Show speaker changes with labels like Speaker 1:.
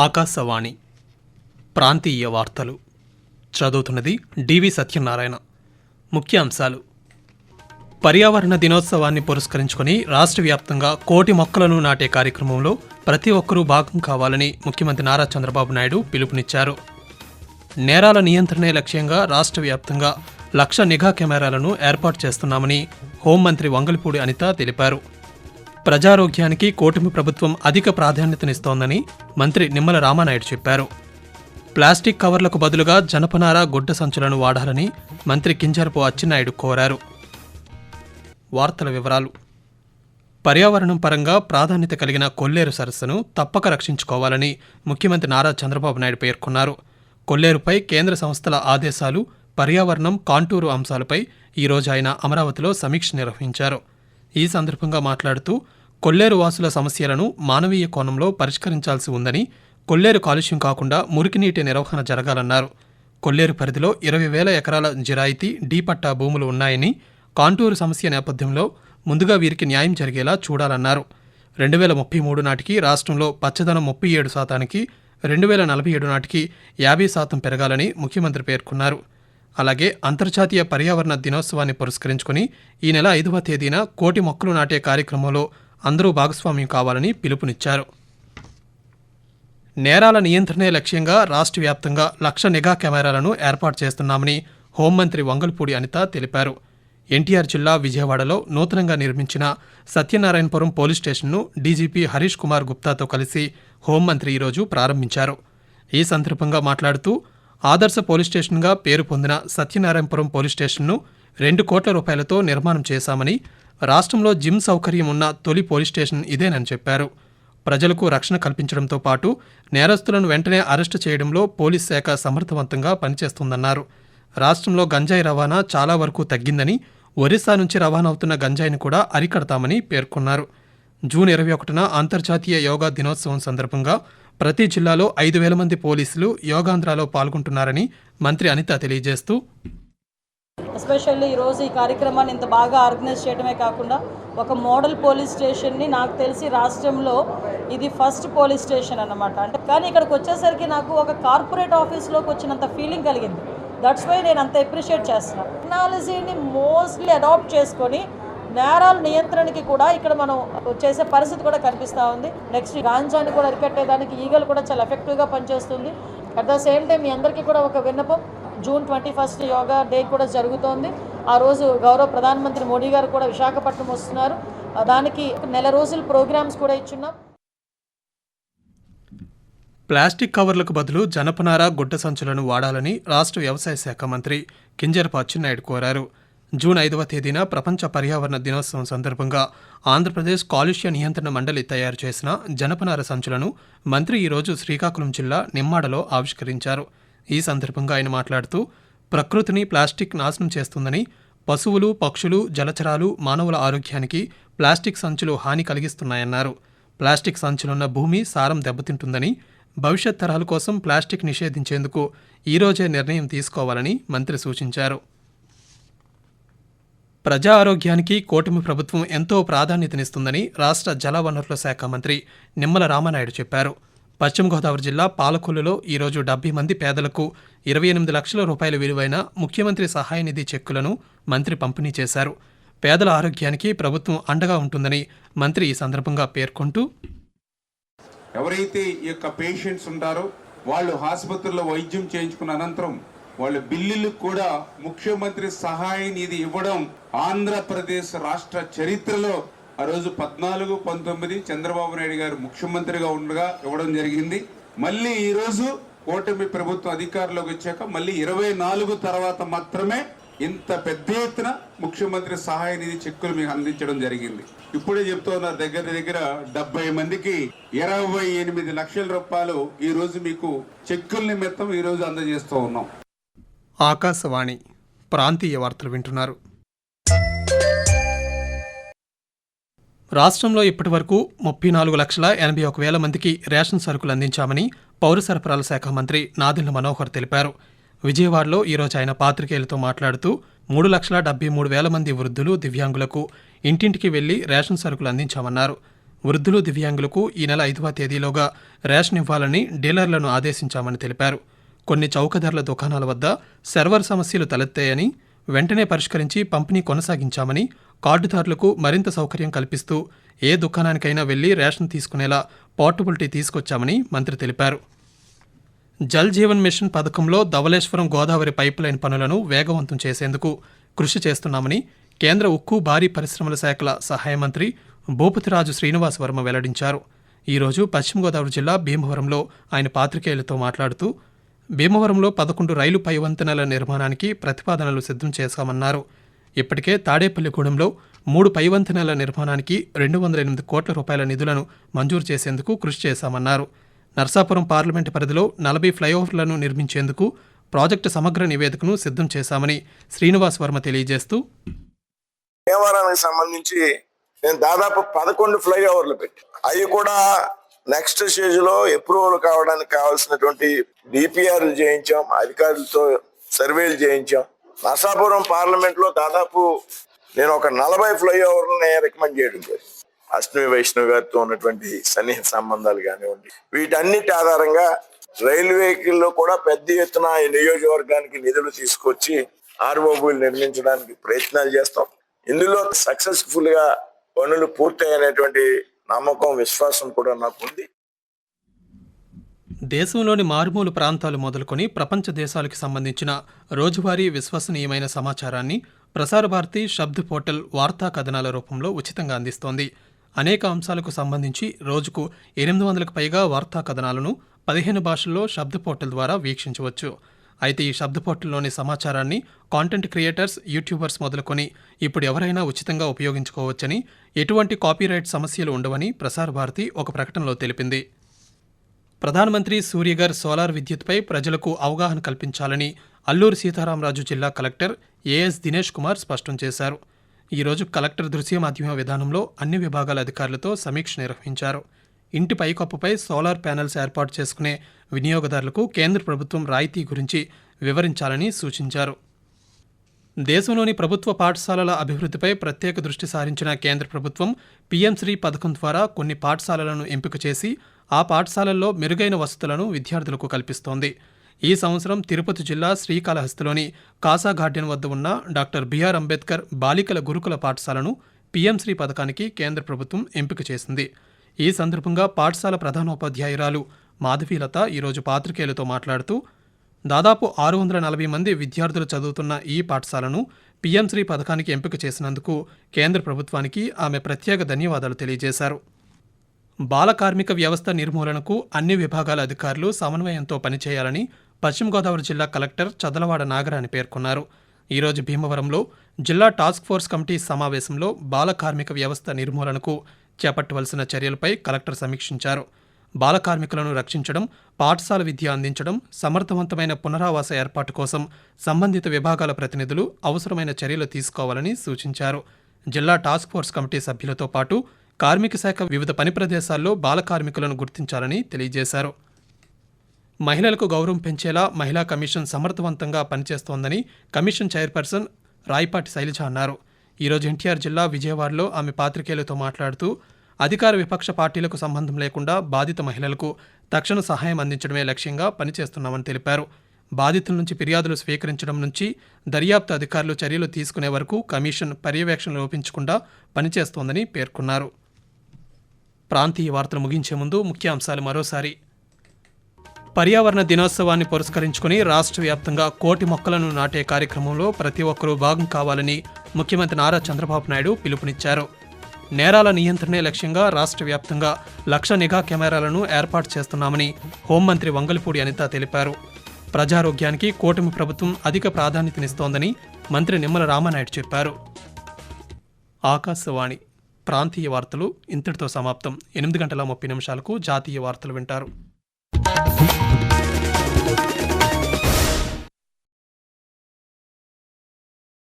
Speaker 1: ఆకాశవాణి ప్రాంతీయ వార్తలు చదువుతున్నది డివి సత్యనారాయణ. ముఖ్యాంశాలు: పర్యావరణ దినోత్సవాన్ని పురస్కరించుకుని రాష్ట్ర వ్యాప్తంగా 1,00,00,000 మొక్కలను నాటే కార్యక్రమంలో ప్రతి ఒక్కరూ భాగం కావాలని ముఖ్యమంత్రి నారా చంద్రబాబు నాయుడు పిలుపునిచ్చారు. నేరాల నియంత్రణే లక్ష్యంగా రాష్ట్ర వ్యాప్తంగా 1,00,000 నిఘా కెమెరాలను ఏర్పాటు చేస్తున్నామని హోంమంత్రి వంగలపూడి అనిత తెలిపారు. ప్రజారోగ్యానికి కూటమి ప్రభుత్వం అధిక ప్రాధాన్యతనిస్తోందని మంత్రి నిమ్మల రామానాయుడు చెప్పారు. ప్లాస్టిక్ కవర్లకు బదులుగా జనపనార, గుడ్డ సంచులను వాడాలని మంత్రి కింజరపు అచ్చెన్నాయుడు కోరారు. వార్తల వివరాలు: పర్యావరణం పరంగా ప్రాధాన్యత కలిగిన కొల్లేరు సరస్సును తప్పక రక్షించుకోవాలని ముఖ్యమంత్రి నారా చంద్రబాబు నాయుడు పేర్కొన్నారు. కొల్లేరుపై కేంద్ర సంస్థల ఆదేశాలు, పర్యావరణం, కాంటూరు అంశాలపై ఈరోజు ఆయన అమరావతిలో సమీక్ష నిర్వహించారు. ఈ సందర్భంగా మాట్లాడుతూ కొల్లేరు వాసుల సమస్యలను మానవీయ కోణంలో పరిష్కరించాల్సి ఉందని, కొల్లేరు కాలుష్యం కాకుండా మురికినీటి నిర్వహణ జరగాలన్నారు. కొల్లేరు పరిధిలో 20,000 ఎకరాల జిరాయితీ, డీ పట్టా భూములు ఉన్నాయని, కాంటూరు సమస్య నేపథ్యంలో ముందుగా వీరికి న్యాయం జరిగేలా చూడాలన్నారు. 2033 నాటికి రాష్ట్రంలో పచ్చదనం 37%, 2047 నాటికి 50% పెరగాలని ముఖ్యమంత్రి పేర్కొన్నారు. అలాగే అంతర్జాతీయ పర్యావరణ దినోత్సవాన్ని పురస్కరించుకుని ఈ నెల 5వ తేదీన 1,00,00,000 మొక్కలు నాటే కార్యక్రమంలో అందరూ భాగస్వామ్యం కావాలని పిలుపునిచ్చారు. నేరాల నియంత్రణే లక్ష్యంగా రాష్ట్ర వ్యాప్తంగా 1,00,000 నిఘా కెమెరాలను ఏర్పాటు చేస్తున్నామని హోంమంత్రి వంగలపూడి అనిత తెలిపారు. ఎన్టీఆర్ జిల్లా విజయవాడలో నూతనంగా నిర్మించిన సత్యనారాయణపురం పోలీస్ స్టేషన్ను డీజీపీ హరీష్ కుమార్ గుప్తాతో కలిసి హోంమంత్రి ఈరోజు ప్రారంభించారు. ఈ సందర్భంగా మాట్లాడుతూ ఆదర్శ పోలీస్ స్టేషన్గా పేరు పొందిన సత్యనారాయణపురం పోలీస్ స్టేషన్ను 2 కోట్ల రూపాయలతో నిర్మాణం చేశామని, రాష్ట్రంలో జిమ్ సౌకర్యం ఉన్న తొలి పోలీస్ స్టేషన్ ఇదేనని చెప్పారు. ప్రజలకు రక్షణ కల్పించడంతో పాటు నేరస్తులను వెంటనే అరెస్టు చేయడంలో పోలీస్ శాఖ సమర్థవంతంగా పనిచేస్తుందన్నారు. రాష్ట్రంలో గంజాయి రవాణా చాలా వరకు తగ్గిందని, ఒరిస్సా నుంచి రవాణా అవుతున్న గంజాయిని కూడా అరికడతామని పేర్కొన్నారు. జూన్ 21న అంతర్జాతీయ యోగా దినోత్సవం సందర్భంగా ప్రతి జిల్లాలో 5,000 మంది పోలీసులు యోగాంధ్రాలో పాల్గొంటున్నారని మంత్రి అనిత తెలియజేస్తూ,
Speaker 2: ఎస్పెషల్లీ ఈరోజు ఈ కార్యక్రమాన్ని ఇంత బాగా ఆర్గనైజ్ చేయడమే కాకుండా ఒక మోడల్ పోలీస్ స్టేషన్ని, నాకు తెలిసి రాష్ట్రంలో ఇది ఫస్ట్ పోలీస్ స్టేషన్ అన్నమాట. అంటే కానీ ఇక్కడికి వచ్చేసరికి నాకు ఒక కార్పొరేట్ ఆఫీస్లోకి వచ్చినంత ఫీలింగ్ కలిగింది. దట్స్ వై నేను అంత అప్రిషియేట్ చేస్తున్నాను. టెక్నాలజీని మోస్ట్లీ అడాప్ట్ చేసుకొని నేరాల నియంత్రణకి కూడా ఇక్కడ మనం చేసే పరిస్థితి కూడా కనిపిస్తూ ఉంది. నెక్స్ట్ గాంజాని కూడా అరికట్టేదానికి ఈగలు కూడా చాలా ఎఫెక్టివ్గా పనిచేస్తుంది. అట్ ద సేమ్ టైం మీ అందరికీ కూడా ఒక విన్నపం, జూన్ 21 యోగా డే కూడా జరుగుతోంది. ఆ రోజు గౌరవ ప్రధానమంత్రి మోడీ గారు కూడా విశాఖపట్నం వస్తున్నారు. దానికి 1 నెల రోజుల ప్రోగ్రామ్స్ కూడా ఇచ్చున్నాం.
Speaker 1: ప్లాస్టిక్ కవర్లకు బదులు జనపనార, గుడ్డ సంచులను వాడాలని రాష్ట్ర వ్యవసాయ శాఖ మంత్రి కింజరపు అచ్చెన్నాయుడు కోరారు. జూన్ 5వ తేదీన ప్రపంచ పర్యావరణ దినోత్సవం సందర్భంగా ఆంధ్రప్రదేశ్ కాలుష్య నియంత్రణ మండలి తయారు చేసిన జనపనార సంచులను మంత్రి ఈరోజు శ్రీకాకుళం జిల్లా నిమ్మాడలో ఆవిష్కరించారు. ఈ సందర్భంగా ఆయన మాట్లాడుతూ, ప్రకృతిని ప్లాస్టిక్ నాశనం చేస్తుందని, పశువులు, పక్షులు, జలచరాలు, మానవుల ఆరోగ్యానికి ప్లాస్టిక్ సంచులు హాని కలిగిస్తున్నాయన్నారు. ప్లాస్టిక్ సంచులున్న భూమి సారం దెబ్బతింటుందని, భవిష్యత్ తరాల కోసం ప్లాస్టిక్ నిషేధించేందుకు ఈరోజే నిర్ణయం తీసుకోవాలని మంత్రి సూచించారు. ప్రజా ఆరోగ్యానికి కూటమి ప్రభుత్వం ఎంతో ప్రాధాన్యతనిస్తుందని రాష్ట్ర జలవనరుల శాఖ మంత్రి నిమ్మల రామానాయుడు చెప్పారు. పశ్చిమ గోదావరి జిల్లా పాలకొల్లులో ఈరోజు 70 మంది పేదలకు 28 లక్షల రూపాయల విలువైన ముఖ్యమంత్రి సహాయ నిధి చెక్కులను మంత్రి పంపిణీ చేశారు. పేదల ఆరోగ్యానికి ప్రభుత్వం అండగా ఉంటుందని మంత్రి ఈ సందర్భంగా పేర్కొంటూ,
Speaker 3: ఎవరైతే ఈ యొక్క పేషెంట్స్ ఉంటారో వాళ్ళు ఆసుపత్రిలో వైద్యం చేయించుకున్న అనంతరం వాళ్ళ బిల్లులకు కూడా ముఖ్యమంత్రి సహాయ నిధి ఇవ్వడం ఆంధ్రప్రదేశ్ రాష్ట్ర చరిత్రలో ఆ రోజు 14, 19 చంద్రబాబు నాయుడు గారు ముఖ్యమంత్రిగా ఉండగా ఇవ్వడం జరిగింది. మళ్ళీ ఈ రోజు కూటమి ప్రభుత్వం అధికారంలోకి వచ్చాక మళ్ళీ 24 తర్వాత మాత్రమే ఇంత పెద్ద ఎత్తున ముఖ్యమంత్రి సహాయ నిధి చెక్కులు మీకు అందించడం జరిగింది. ఇప్పుడే చెప్తూ ఉన్నారు, దగ్గర 70 మందికి 28 లక్షల రూపాయలు ఈ రోజు మీకు చెక్కుల నిమిత్తం ఈ రోజు అందజేస్తూ ఉన్నాం.
Speaker 1: ఆకాశవాణి ప్రాంతీయ వార్తలు వింటున్నారు. రాష్ట్రంలో ఇప్పటివరకు 34,81,000 మందికి రేషన్ సరుకులు అందించామని పౌర సరఫరాల శాఖ మంత్రి నాదెళ్ల మనోహర్ తెలిపారు. విజయవాడలో ఈరోజు ఆయన పాత్రికేయులతో మాట్లాడుతూ 3,73,000 మంది వృద్ధులు, దివ్యాంగులకు ఇంటింటికి వెళ్లి రేషన్ సరుకులు అందించామన్నారు. వృద్ధులు, దివ్యాంగులకు ఈ నెల 5వ తేదీలోగా రేషన్ ఇవ్వాలని డీలర్లను ఆదేశించామని తెలిపారు. కొన్ని చౌక ధరల దుకాణాల వద్ద సర్వర్ సమస్యలు తలెత్తాయని, వెంటనే పరిష్కరించి పంపిణీ కొనసాగించామని, కార్డుదారులకు మరింత సౌకర్యం కల్పిస్తూ ఏ దుకాణానికైనా వెళ్లి రేషన్ తీసుకునేలా పోర్టబిలిటీ తీసుకొచ్చామని మంత్రి తెలిపారు. జల్ జీవన్ మిషన్ పథకంలో ధవళేశ్వరం గోదావరి పైప్ లైన్ పనులను వేగవంతం చేసేందుకు కృషి చేస్తున్నామని కేంద్ర ఉక్కు, భారీ పరిశ్రమల శాఖల సహాయ మంత్రి భూపతిరాజు శ్రీనివాస్ వర్మ వెల్లడించారు. ఈరోజు పశ్చిమ గోదావరి జిల్లా భీమవరంలో ఆయన పాత్రికేయులతో మాట్లాడుతూ భీమవరంలో 11 రైలు పై వంతెనల నిర్మాణానికి ప్రతిపాదనలు సిద్ధం చేశామన్నారు. ఇప్పటికే తాడేపల్లిగూడెంలో 3 పై వంతెనల నిర్మాణానికి 208 కోట్ల రూపాయల నిధులను మంజూరు చేసేందుకు కృషి చేశామన్నారు. నర్సాపురం పార్లమెంటు పరిధిలో 40 ఫ్లైఓవర్లను నిర్మించేందుకు ప్రాజెక్టు సమగ్ర నివేదికను సిద్ధం చేశామని శ్రీనివాస్ వర్మ తెలియజేస్తూ,
Speaker 4: భీమవరానికి సంబంధించి నేను దాదాపు 11 ఫ్లైఓవర్లు పెట్టి అవి కూడా నెక్స్ట్ స్టేజ్ లో అప్రూవల్ కావడానికి కావాల్సినటువంటి డిపిఆర్లు చేయించాం, అధికారులతో సర్వేలు చేయించాం. నర్సాపురం పార్లమెంట్ లో దాదాపు నేను ఒక 40 ఫ్లైఓవర్లని రికమెండ్ చేయడం జరిగింది. అశ్విని వైష్ణవ్ గారితో ఉన్నటువంటి సన్నిహిత సంబంధాలు కానివ్వండి, వీటన్నిటి ఆధారంగా రైల్వేలో కూడా పెద్ద ఎత్తున ఈ నియోజకవర్గానికి నిధులు తీసుకొచ్చి ఆర్ఓబీలు నిర్మించడానికి ప్రయత్నాలు చేస్తాం. ఇందులో సక్సెస్ఫుల్ గా పనులు పూర్తయ్యేటువంటి నమ్మకం, విశ్వాసం కూడా నాకు ఉంది.
Speaker 1: దేశంలోని మారుమూల ప్రాంతాలు మొదలుకొని ప్రపంచ దేశాలకు సంబంధించిన రోజువారీ విశ్వసనీయమైన సమాచారాన్ని ప్రసార భారతి శబ్ద పోర్టల్ వార్తా కథనాల రూపంలో ఉచితంగా అందిస్తోంది. అనేక అంశాలకు సంబంధించి రోజుకు 800కు పైగా వార్తా కథనాలను 15 భాషల్లో శబ్ద పోర్టల్ ద్వారా వీక్షించవచ్చు. అయితే ఈ శబ్ద పోర్టల్లోని సమాచారాన్ని కాంటెంట్ క్రియేటర్స్, యూట్యూబర్స్ మొదలుకొని ఇప్పుడు ఎవరైనా ఉచితంగా ఉపయోగించుకోవచ్చని, ఎటువంటి కాపీరైట్ సమస్యలు ఉండవని ప్రసార భారతి ఒక ప్రకటనలో తెలిపింది. ప్రధానమంత్రి సూర్యఘర్ సోలార్ విద్యుత్పై ప్రజలకు అవగాహన కల్పించాలని అల్లూరు సీతారామరాజు జిల్లా కలెక్టర్ ఏఎస్ దినేష్ కుమార్ స్పష్టం చేశారు. ఈరోజు కలెక్టర్ దృశ్య మాధ్యమ విధానంలో అన్ని విభాగాల అధికారులతో సమీక్ష నిర్వహించారు. ఇంటి పైకప్పుపై సోలార్ ప్యానెల్స్ ఏర్పాటు చేసుకునే వినియోగదారులకు కేంద్ర ప్రభుత్వం రాయితీ గురించి వివరించాలని సూచించారు. దేశంలోని ప్రభుత్వ పాఠశాలల అభివృద్ధిపై ప్రత్యేక దృష్టి సారించిన కేంద్ర ప్రభుత్వం పీఎం శ్రీ పథకం ద్వారా కొన్ని పాఠశాలలను ఎంపిక చేసి ఆ పాఠశాలల్లో మెరుగైన వసతులను విద్యార్థులకు కల్పిస్తోంది. ఈ సంవత్సరం తిరుపతి జిల్లా శ్రీకాళహస్తిలోని కాసా గార్డెన్ వద్ద ఉన్న డాక్టర్ బిఆర్ అంబేద్కర్ బాలికల గురుకుల పాఠశాలను పీఎం శ్రీ పథకానికి కేంద్ర ప్రభుత్వం ఎంపిక చేసింది. ఈ సందర్భంగా పాఠశాల ప్రధానోపాధ్యాయురాలు మాధవీలత ఈరోజు పాత్రికేయులతో మాట్లాడుతూ, దాదాపు 640 మంది విద్యార్థులు చదువుతున్న ఈ పాఠశాలను పీఎం శ్రీ పథకానికి ఎంపిక చేసినందుకు కేంద్ర ప్రభుత్వానికి ఆమె ప్రత్యేక ధన్యవాదాలు తెలియజేశారు. బాల కార్మిక వ్యవస్థ నిర్మూలనకు అన్ని విభాగాల అధికారులు సమన్వయంతో పనిచేయాలని పశ్చిమ గోదావరి జిల్లా కలెక్టర్ చదలవాడ నాగరాణి పేర్కొన్నారు. ఈరోజు భీమవరంలో జిల్లా టాస్క్ ఫోర్స్ కమిటీ సమావేశంలో బాల కార్మిక వ్యవస్థ నిర్మూలనకు చేపట్టవలసిన చర్యలపై కలెక్టర్ సమీక్షించారు. బాల కార్మికులను రక్షించడం, పాఠశాల విద్య అందించడం, సమర్థవంతమైన పునరావాస ఏర్పాటు కోసం సంబంధిత విభాగాల ప్రతినిధులు అవసరమైన చర్యలు తీసుకోవాలని సూచించారు. జిల్లా టాస్క్ ఫోర్స్ కమిటీ సభ్యులతో పాటు కార్మిక శాఖ వివిధ పని ప్రదేశాల్లో బాల కార్మికులను గుర్తించాలని తెలియజేశారు. మహిళలకు గౌరవం పెంచేలా మహిళా కమిషన్ సమర్థవంతంగా పనిచేస్తోందని కమిషన్ చైర్పర్సన్ రాయపాటి శైలజ అన్నారు. ఈరోజు ఎన్టీఆర్ జిల్లా విజయవాడలో ఆమె పాత్రికేయులతో మాట్లాడుతూ, అధికార విపక్ష పార్టీలకు సంబంధం లేకుండా బాధిత మహిళలకు తక్షణ సహాయం అందించడమే లక్ష్యంగా పనిచేస్తున్నామని తెలిపారు. బాధితుల నుంచి ఫిర్యాదులు స్వీకరించడం నుంచి దర్యాప్తు అధికారులు చర్యలు తీసుకునే వరకు కమిషన్ పర్యవేక్షణ లోపించకుండా పనిచేస్తోందని పేర్కొన్నారు. ప్రాంతీయ వార్తలు ముగించే ముందు ముఖ్యాంశాలు మరోసారి. పర్యావరణ దినోత్సవాన్ని పురస్కరించుకుని రాష్ట్ర వ్యాప్తంగా 1,000,000 మొక్కలను నాటే కార్యక్రమంలో ప్రతి ఒక్కరూ భాగం కావాలని ముఖ్యమంత్రి నారా చంద్రబాబు నాయుడు పిలుపునిచ్చారు. నేరాల నియంత్రణే లక్ష్యంగా రాష్ట్ర వ్యాప్తంగా 1,00,000 నిఘా కెమెరాలను ఏర్పాటు చేస్తున్నామని హోంమంత్రి వంగలపూడి అనిత తెలిపారు. ప్రజారోగ్యానికి కూటమి ప్రభుత్వం అధిక ప్రాధాన్యతనిస్తోందని మంత్రి నిమ్మల రామానాయుడు చెప్పారు. ఆకాశవాణి ప్రాంతీయ వార్తలు ఇంతటితో సమాప్తం. 8 గంటల 30 నిమిషాలకు జాతీయ వార్తలు వింటారు.